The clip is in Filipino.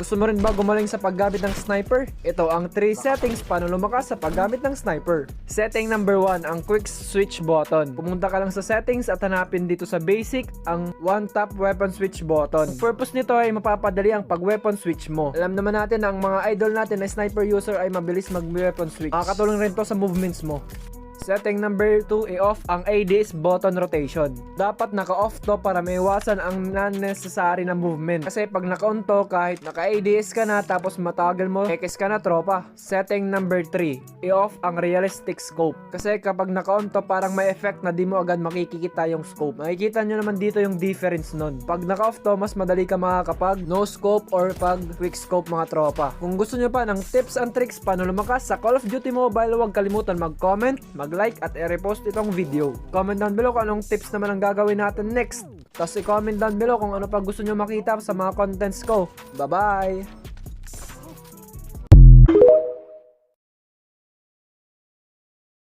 Gusto mo rin ba gumaling sa paggamit ng sniper? Ito ang 3 settings paano lumakas sa paggamit ng sniper. Setting number 1, ang quick switch button. Pumunta ka lang sa settings at hanapin dito sa basic ang one tap weapon switch button. Ang purpose nito ay mapapadali ang pag-weapon switch mo. Alam naman natin na ang mga idol natin na sniper user ay mabilis mag-weapon switch. Makakatulong rin to sa movements mo. Setting number 2, i-off ang ADS button rotation. Dapat naka-off to para maiwasan ang non-necessary na movement. Kasi pag naka-on to, kahit naka-ADS ka na tapos matagal mo, ekes ka na tropa. Setting number 3, i-off ang realistic scope. Kasi kapag naka-on to, parang may effect na di mo agad makikita yung scope. Makikita nyo naman dito yung difference nun. Pag naka-off to, mas madali ka makakapag no scope or pag quick scope mga tropa. Kung gusto nyo pa ng tips and tricks paano lumakas sa Call of Duty Mobile, huwag kalimutan mag-comment, mag-like at i-repost itong video. Comment down below kung anong tips naman ang gagawin natin next. Tapos i-comment down below kung ano pa gusto nyo makita sa mga contents ko. Bye-bye!